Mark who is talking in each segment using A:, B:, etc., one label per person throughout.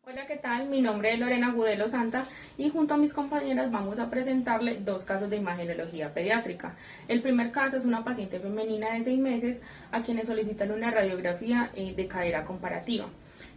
A: Hola, ¿qué tal? Mi nombre es Lorena Gudelo Santa y junto a mis compañeras vamos a presentarle dos casos de imagenología pediátrica. El primer caso es una paciente femenina de 6 meses a quienes solicitan una radiografía de cadera comparativa.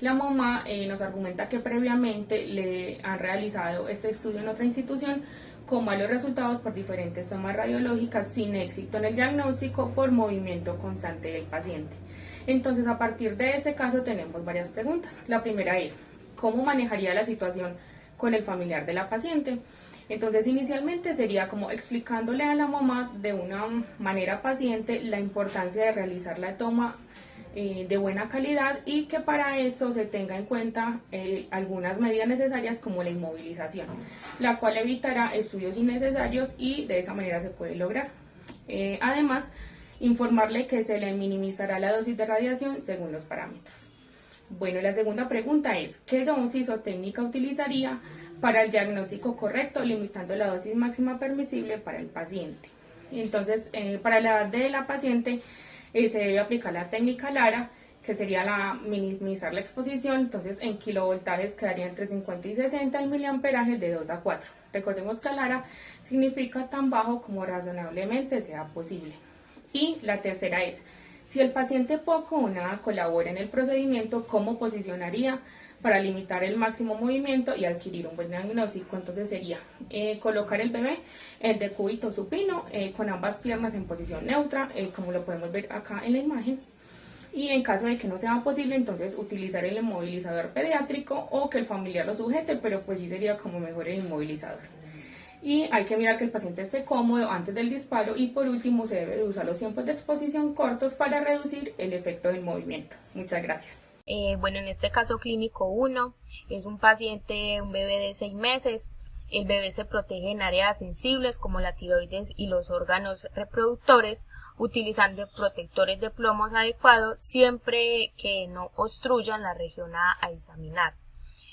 A: La mamá nos argumenta que previamente le han realizado este estudio en otra institución con malos resultados por diferentes tomas radiológicas sin éxito en el diagnóstico por movimiento constante del paciente. Entonces, a partir de este caso tenemos varias preguntas. La primera es, ¿cómo manejaría la situación con el familiar de la paciente? Entonces, inicialmente sería como explicándole a la mamá de una manera paciente la importancia de realizar la toma de buena calidad y que para esto se tenga en cuenta algunas medidas necesarias como la inmovilización, la cual evitará estudios innecesarios y de esa manera se puede lograr. Además, informarle que se le minimizará la dosis de radiación según los parámetros. Bueno, la segunda pregunta es, ¿qué dosis o técnica utilizaría para el diagnóstico correcto, limitando la dosis máxima permisible para el paciente? Entonces, para la edad de la paciente se debe aplicar la técnica Lara, que sería minimizar la exposición. Entonces, en kilovoltajes quedaría entre 50 y 60 el miliamperaje de 2 a 4. Recordemos que Lara significa tan bajo como razonablemente sea posible. Y la tercera es, si el paciente poco o nada colabora en el procedimiento, ¿cómo posicionaría para limitar el máximo movimiento y adquirir un buen diagnóstico? Entonces sería colocar el bebé en decúbito supino con ambas piernas en posición neutra, como lo podemos ver acá en la imagen. Y en caso de que no sea posible, entonces utilizar el inmovilizador pediátrico o que el familiar lo sujete, pero pues sí sería como mejor el inmovilizador. Y hay que mirar que el paciente esté cómodo antes del disparo y por último se debe de usar los tiempos de exposición cortos para reducir el efecto del movimiento. Muchas gracias.
B: Bueno, en este caso clínico uno es un paciente, un bebé de 6 meses. El bebé se protege en áreas sensibles como la tiroides y los órganos reproductores utilizando protectores de plomos adecuados siempre que no obstruyan la región a examinar.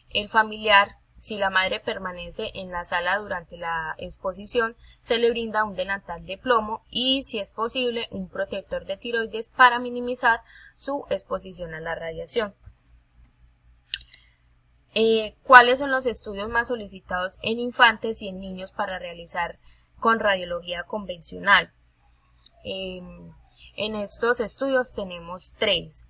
B: El familiar, si la madre permanece en la sala durante la exposición, se le brinda un delantal de plomo y, si es posible, un protector de tiroides para minimizar su exposición a la radiación. ¿Cuáles son los estudios más solicitados en infantes y en niños para realizar con radiología convencional? En estos estudios tenemos tres.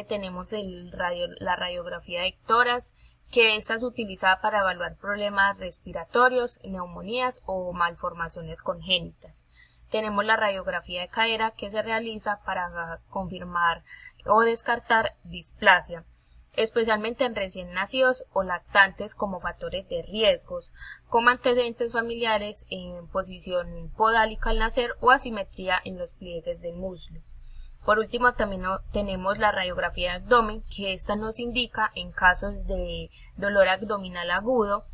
B: Tenemos la radiografía de ictoras, que esta es utilizada para evaluar problemas respiratorios, neumonías o malformaciones congénitas. Tenemos la radiografía de cadera, que se realiza para confirmar o descartar displasia, especialmente en recién nacidos o lactantes como factores de riesgos, como antecedentes familiares en posición podálica al nacer o asimetría en los pliegues del muslo. Por último, también tenemos la radiografía de abdomen, que esta nos indica en casos de dolor abdominal agudo,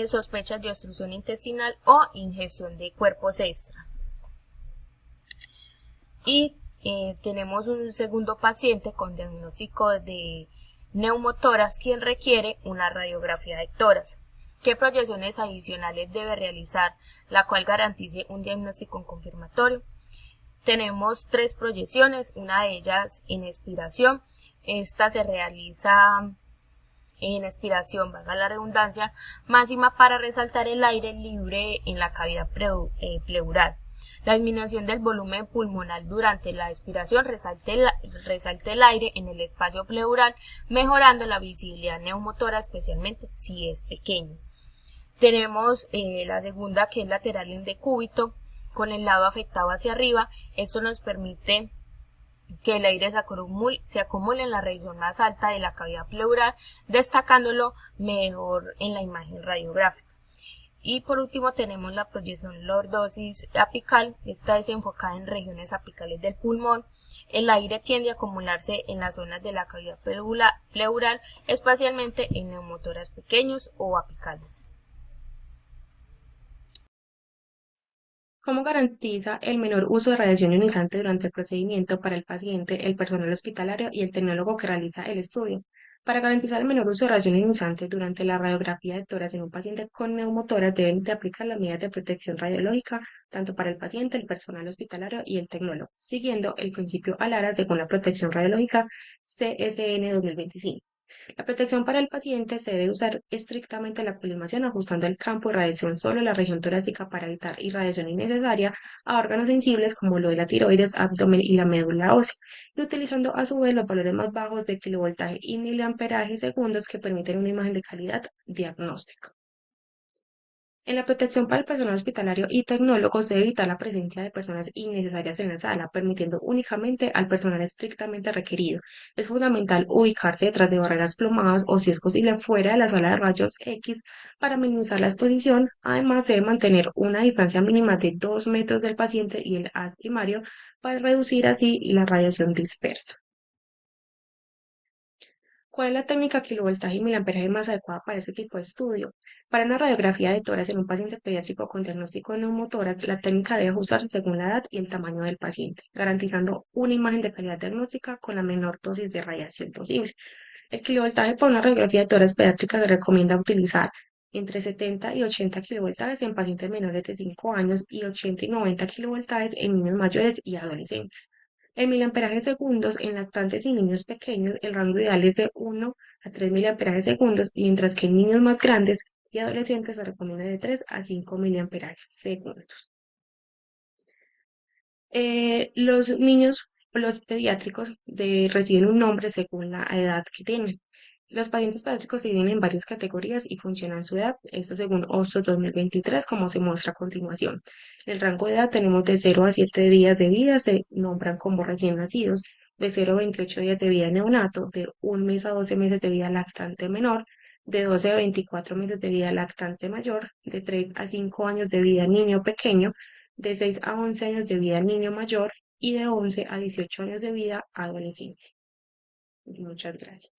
B: sospechas de obstrucción intestinal o ingestión de cuerpos extra. Y tenemos un segundo paciente con diagnóstico de neumotoras, quien requiere una radiografía de tórax. ¿Qué proyecciones adicionales debe realizar, la cual garantice un diagnóstico confirmatorio? Tenemos tres proyecciones, una de ellas en expiración. Esta se realiza en expiración, valga la redundancia, máxima para resaltar el aire libre en la cavidad pleural. La disminución del volumen pulmonar durante la expiración resalta el aire en el espacio pleural, mejorando la visibilidad neumotora, especialmente si es pequeño. Tenemos la segunda, que es lateral en decúbito, con el lado afectado hacia arriba. Esto nos permite que el aire se acumule en la región más alta de la cavidad pleural, destacándolo mejor en la imagen radiográfica. Y por último tenemos la proyección lordosis apical. Esta es enfocada en regiones apicales del pulmón. El aire tiende a acumularse en las zonas de la cavidad pleural, especialmente en neumotoras pequeños o apicales.
C: ¿Cómo garantiza el menor uso de radiación ionizante durante el procedimiento para el paciente, el personal hospitalario y el tecnólogo que realiza el estudio? Para garantizar el menor uso de radiación ionizante durante la radiografía de tórax en un paciente con neumotórax, deben de aplicar las medidas de protección radiológica tanto para el paciente, el personal hospitalario y el tecnólogo, siguiendo el principio ALARA según la protección radiológica CSN 2025. La protección para el paciente se debe usar estrictamente la colimación, ajustando el campo de radiación solo a la región torácica para evitar irradiación innecesaria a órganos sensibles como lo de la tiroides, abdomen y la médula ósea, y utilizando a su vez los valores más bajos de kilovoltaje y miliamperaje segundos que permiten una imagen de calidad diagnóstica. En la protección para el personal hospitalario y tecnólogos se debe evitar la presencia de personas innecesarias en la sala, permitiendo únicamente al personal estrictamente requerido. Es fundamental ubicarse detrás de barreras plomadas o, si es posible, fuera de la sala de rayos X para minimizar la exposición. Además, se debe mantener una distancia mínima de 2 metros del paciente y el haz primario para reducir así la radiación dispersa. ¿Cuál es la técnica kilovoltaje y miliamperaje más adecuada para este tipo de estudio? Para una radiografía de tórax en un paciente pediátrico con diagnóstico de neumotórax, la técnica debe ajustarse según la edad y el tamaño del paciente, garantizando una imagen de calidad diagnóstica con la menor dosis de radiación posible. El kilovoltaje para una radiografía de tórax pediátrica se recomienda utilizar entre 70 y 80 kilovoltajes en pacientes menores de 5 años y 80 y 90 kilovoltajes en niños mayores y adolescentes. En miliamperajes segundos, en lactantes y niños pequeños, el rango ideal es de 1 a 3 miliamperajes segundos, mientras que en niños más grandes y adolescentes se recomienda de 3 a 5 miliamperajes segundos. Los niños, los pediátricos, reciben un nombre según la edad que tienen. Los pacientes pediátricos se dividen en varias categorías y funcionan su edad, esto según OSTO 2023, como se muestra a continuación. En el rango de edad tenemos de 0 a 7 días de vida, se nombran como recién nacidos, de 0 a 28 días de vida neonato, de 1 mes a 12 meses de vida lactante menor, de 12 a 24 meses de vida lactante mayor, de 3 a 5 años de vida niño pequeño, de 6 a 11 años de vida niño mayor y de 11 a 18 años de vida adolescente. Muchas gracias.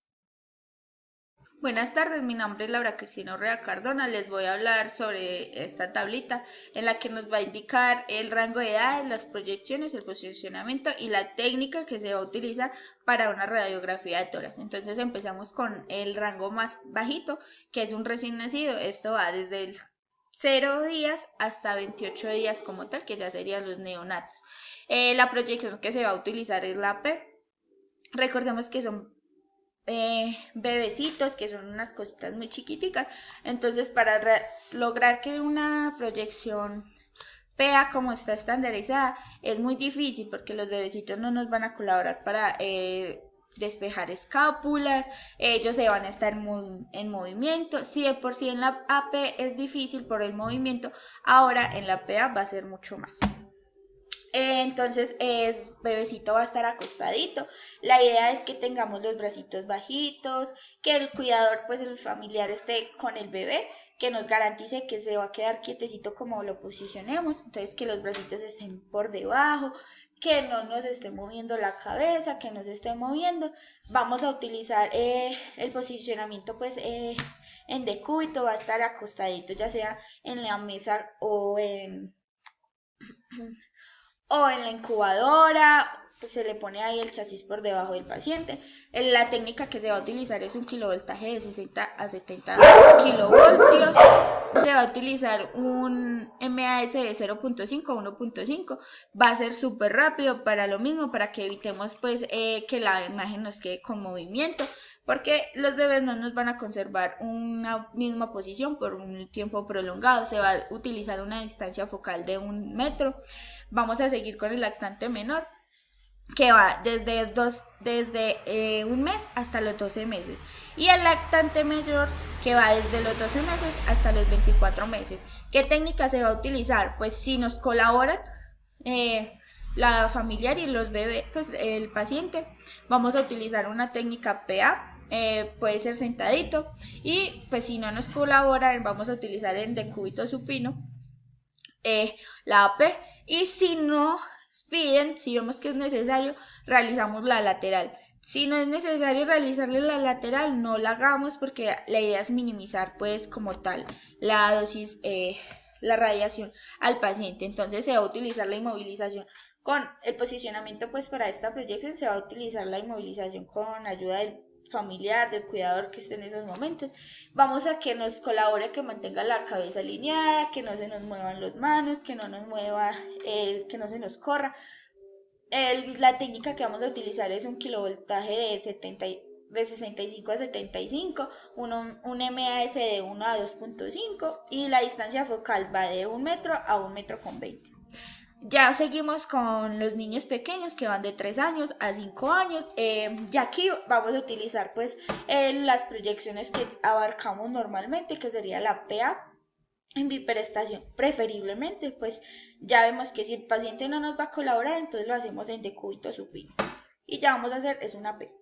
D: Buenas tardes, mi nombre es Laura Cristina Orrea Cardona. Les voy a hablar sobre esta tablita en la que nos va a indicar el rango de edades, las proyecciones, el posicionamiento y la técnica que se va a utilizar para una radiografía de tórax. Entonces empezamos con el rango más bajito, que es un recién nacido. Esto va desde el 0 días hasta 28 días como tal, que ya serían los neonatos. La proyección que se va a utilizar es la P. Recordemos que son bebecitos, que son unas cositas muy chiquiticas. Entonces, para lograr que una proyección PEA como está estandarizada es muy difícil, porque los bebecitos no nos van a colaborar para despejar escápulas, ellos se van a estar en movimiento. Si de por sí en la AP es difícil por el movimiento, ahora en la PEA va a ser mucho más. Entonces, bebecito va a estar acostadito. La idea es que tengamos los bracitos bajitos, que el cuidador, pues el familiar esté con el bebé, que nos garantice que se va a quedar quietecito como lo posicionemos. Entonces, que los bracitos estén por debajo, que no nos esté moviendo la cabeza, que no se esté moviendo. Vamos a utilizar el posicionamiento, pues en decúbito, va a estar acostadito, ya sea en la mesa o en la incubadora, pues se le pone ahí el chasis por debajo del paciente. La técnica que se va a utilizar es un kilovoltaje de 60 a 70 kilovoltios. Se va a utilizar un MAS de 0.5 a 1.5. Va a ser súper rápido para lo mismo, para que evitemos pues que la imagen nos quede con movimiento, porque los bebés no nos van a conservar una misma posición por un tiempo prolongado. Se va a utilizar una distancia focal de 1 metro. Vamos a seguir con el lactante menor, que va desde 1 mes hasta los 12 meses. Y el lactante mayor, que va desde los 12 meses hasta los 24 meses. ¿Qué técnica se va a utilizar? Pues si nos colaboran la familiar y los bebés, pues el paciente, vamos a utilizar una técnica PA. Puede ser sentadito, y pues si no nos colaboran vamos a utilizar en decúbito supino la AP, y si no piden, si vemos que es necesario, realizamos la lateral. Si no es necesario realizarle la lateral, no la hagamos, porque la idea es minimizar pues como tal la dosis, la radiación al paciente. Entonces se va a utilizar la inmovilización con el posicionamiento. Pues para esta proyección se va a utilizar la inmovilización con ayuda del familiar, del cuidador que esté en esos momentos. Vamos a que nos colabore, que mantenga la cabeza alineada, que no se nos muevan las manos, que no nos mueva, que no se nos corra. La técnica que vamos a utilizar es un kilovoltaje de de 65 a 75, un MAS de 1 a 2.5 y la distancia focal va de 1 metro a 1 metro con 20. Ya seguimos con los niños pequeños que van de 3 años a 5 años. Ya aquí vamos a utilizar pues las proyecciones que abarcamos normalmente, que sería la PA en biprestación, preferiblemente, pues ya vemos que si el paciente no nos va a colaborar, entonces lo hacemos en decúbito supino. Y ya vamos a hacer es una P.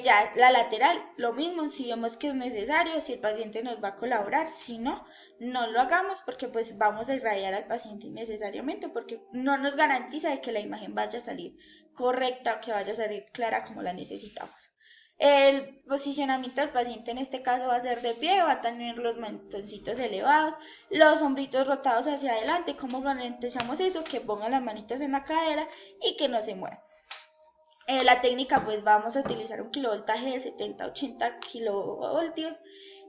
D: Ya la lateral, lo mismo, si vemos que es necesario, si el paciente nos va a colaborar, si no, no lo hagamos porque pues vamos a irradiar al paciente innecesariamente porque no nos garantiza de que la imagen vaya a salir correcta, que vaya a salir clara como la necesitamos. El posicionamiento del paciente en este caso va a ser de pie, va a tener los mentoncitos elevados, los hombritos rotados hacia adelante. ¿Cómo garantizamos eso? Que ponga las manitas en la cadera y que no se mueva. La técnica pues vamos a utilizar un kilovoltaje de 70-80 kilovoltios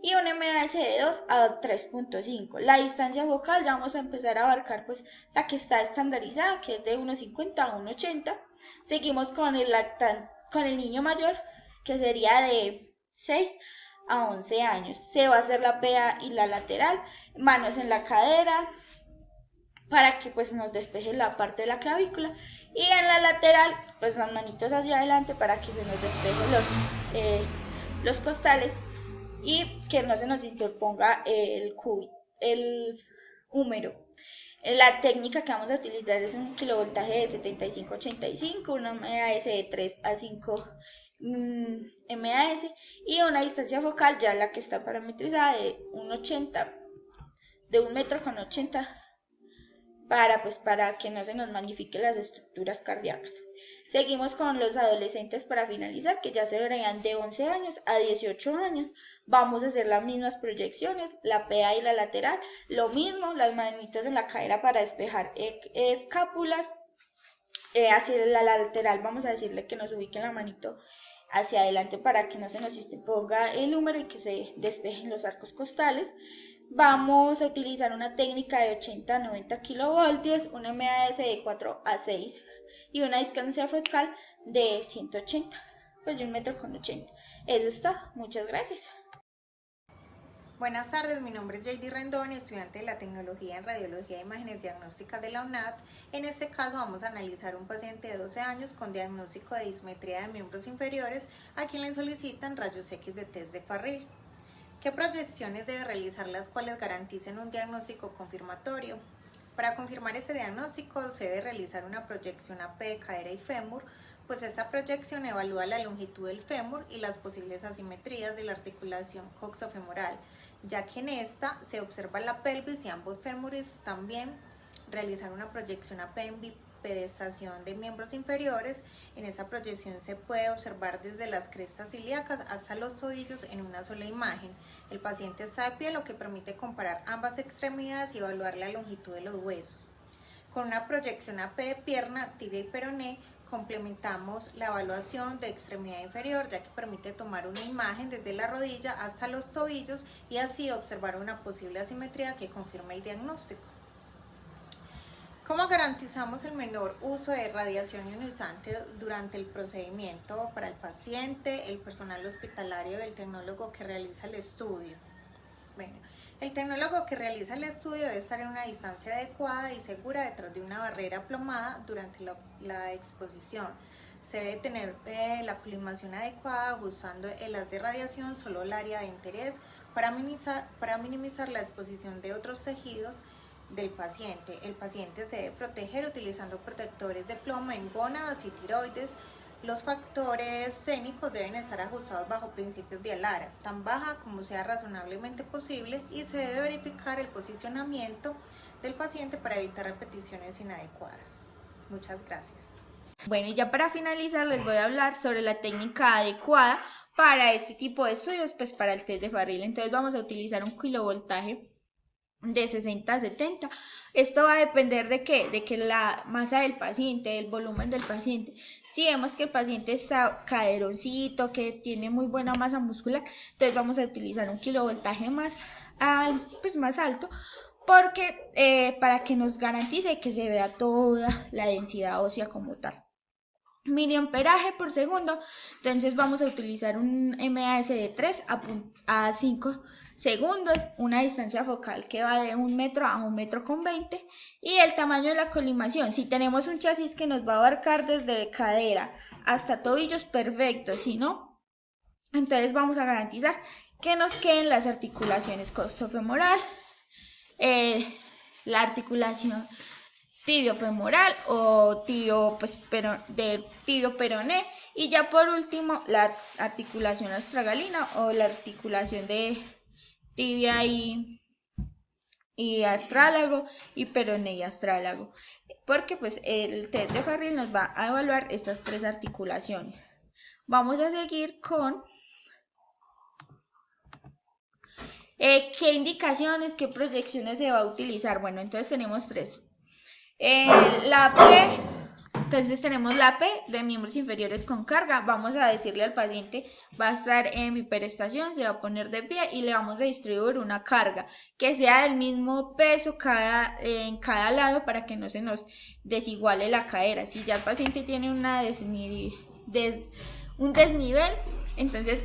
D: y un MAS de 2 a 3.5. La distancia focal ya vamos a empezar a abarcar pues la que está estandarizada, que es de 1.50 a 1.80. Seguimos con el niño mayor, que sería de 6 a 11 años. Se va a hacer la PA y la lateral, manos en la cadera para que pues nos despeje la parte de la clavícula y en la lateral pues las manitos hacia adelante para que se nos despejen los costales y que no se nos interponga el húmero. La técnica que vamos a utilizar es un kilovoltaje de 75-85, una MAS de 3 a 5 MAS y una distancia focal ya la que está parametrizada de 1.80, de 1 metro con 80 para que no se nos magnifiquen las estructuras cardíacas. Seguimos con los adolescentes para finalizar, que ya se verían de 11 años a 18 años. Vamos a hacer las mismas proyecciones, la PA y la lateral, lo mismo, las manitas en la cadera para despejar escápulas. Hacia la lateral vamos a decirle que nos ubiquen la manito hacia adelante para que no se nos ponga el húmero y que se despejen los arcos costales. Vamos a utilizar una técnica de 80 a 90 kilovoltios, un MAS de 4 a 6 y una distancia focal de 180, pues de 1 metro con 80. Eso está, muchas gracias.
E: Buenas tardes, mi nombre es JD Rendón, estudiante de la Tecnología en Radiología e Imágenes Diagnósticas de la UNAD. En este caso vamos a analizar un paciente de 12 años con diagnóstico de dismetría de miembros inferiores a quien le solicitan rayos X de test de Farril. ¿Qué proyecciones debe realizar las cuales garanticen un diagnóstico confirmatorio? Para confirmar este diagnóstico se debe realizar una proyección AP de cadera y fémur, pues esta proyección evalúa la longitud del fémur y las posibles asimetrías de la articulación coxofemoral, ya que en esta se observa la pelvis y ambos fémures. También realizar una proyección AP en bipedestación de miembros inferiores. En esta proyección se puede observar desde las crestas ilíacas hasta los tobillos en una sola imagen. El paciente está de pie, lo que permite comparar ambas extremidades y evaluar la longitud de los huesos. Con una proyección AP de pierna, tibia y peroné, complementamos la evaluación de extremidad inferior, ya que permite tomar una imagen desde la rodilla hasta los tobillos y así observar una posible asimetría que confirme el diagnóstico. ¿Cómo garantizamos el menor uso de radiación ionizante durante el procedimiento para el paciente, el personal hospitalario y el tecnólogo que realiza el estudio? Bueno, el tecnólogo que realiza el estudio debe estar en una distancia adecuada y segura detrás de una barrera plomada durante la exposición. Se debe tener la colimación adecuada, ajustando el haz de radiación solo el área de interés para minimizar la exposición de otros tejidos del paciente. El paciente se debe proteger utilizando protectores de plomo en gónadas y tiroides. Los factores escénicos deben estar ajustados bajo principios de Alara, tan baja como sea razonablemente posible, y se debe verificar el posicionamiento del paciente para evitar repeticiones inadecuadas. Muchas gracias.
D: Bueno, y ya para finalizar les voy a hablar sobre la técnica adecuada para este tipo de estudios, pues para el test de Farril. Entonces vamos a utilizar un kilovoltaje de 60 a 70. Esto va a depender de qué, de que la masa del paciente, el volumen del paciente. Si vemos que el paciente está caderoncito, que tiene muy buena masa muscular, entonces vamos a utilizar un kilovoltaje más alto, porque para que nos garantice que se vea toda la densidad ósea como tal. miliamperaje por segundo. Entonces vamos a utilizar un MAS de 3 a 5 segundos, una distancia focal que va de 1 metro a 1 metro con 20 y el tamaño de la colimación. Si tenemos un chasis que nos va a abarcar desde cadera hasta tobillos, perfecto. Si no, entonces vamos a garantizar que nos queden las articulaciones coxofemoral, la articulación tibio-femoral o tibio peroné y ya por último la articulación astragalina o la articulación de tibia y astrálago y peroné y astrálago, porque pues el test de Farrell nos va a evaluar estas 3 articulaciones. Vamos a seguir con qué indicaciones, qué proyecciones se va a utilizar. Bueno, entonces tenemos 3. La P, entonces tenemos la P de miembros inferiores con carga. Vamos a decirle al paciente, va a estar en biperestación, se va a poner de pie y le vamos a distribuir una carga que sea del mismo peso en cada lado para que no se nos desiguale la cadera. Si ya el paciente tiene un desnivel, entonces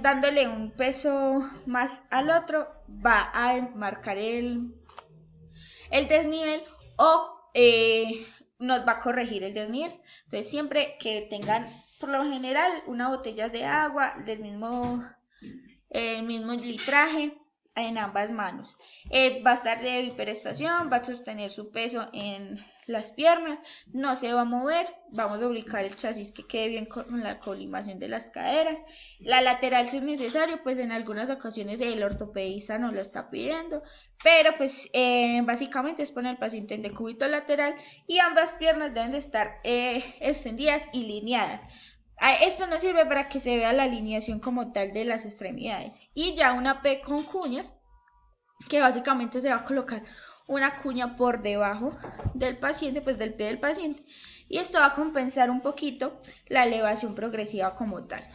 D: dándole un peso más al otro va a marcar el desnivel o nos va a corregir el desnivel. Entonces siempre que tengan por lo general una botella de agua del mismo litraje en ambas manos. Va a estar de hiperestación, va a sostener su peso en las piernas, no se va a mover, vamos a ubicar el chasis que quede bien con la colimación de las caderas. La lateral, si es necesario, pues en algunas ocasiones el ortopedista nos lo está pidiendo, pero pues básicamente es poner al paciente en decúbito lateral y ambas piernas deben de estar extendidas y lineadas. Esto nos sirve para que se vea la alineación como tal de las extremidades. Y ya una P con cuñas, que básicamente se va a colocar una cuña por debajo del paciente, pues del pie del paciente. Y esto va a compensar un poquito la elevación progresiva como tal.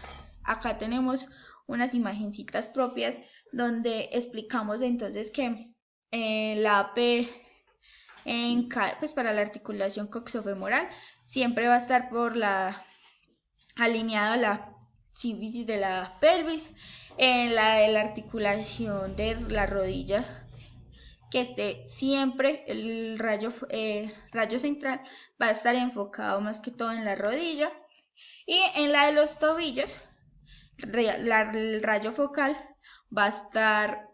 D: Acá tenemos unas imagencitas propias donde explicamos entonces que la P pues para la articulación coxofemoral siempre va a estar alineado a la sínfisis de la pelvis, en la articulación de la rodilla, que esté siempre el rayo central va a estar enfocado más que todo en la rodilla, y en la de los tobillos el rayo focal va a estar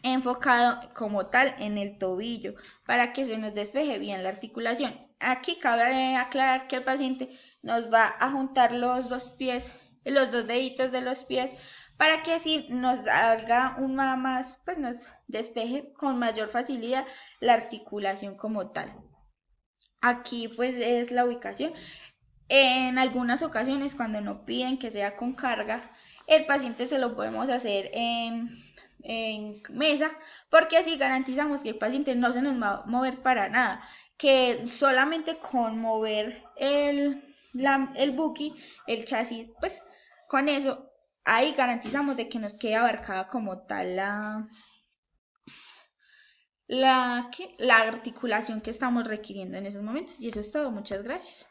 D: enfocado como tal en el tobillo para que se nos despeje bien la articulación. Aquí cabe aclarar que el paciente nos va a juntar los dos deditos de los pies para que así nos haga pues nos despeje con mayor facilidad la articulación como tal. Aquí pues es la ubicación. En algunas ocasiones cuando no piden que sea con carga, el paciente se lo podemos hacer en mesa, porque así garantizamos que el paciente no se nos va a mover para nada, que solamente con mover el buki, el chasis, pues con eso ahí garantizamos de que nos quede abarcada como tal la articulación que estamos requiriendo en esos momentos. Y eso es todo, muchas gracias.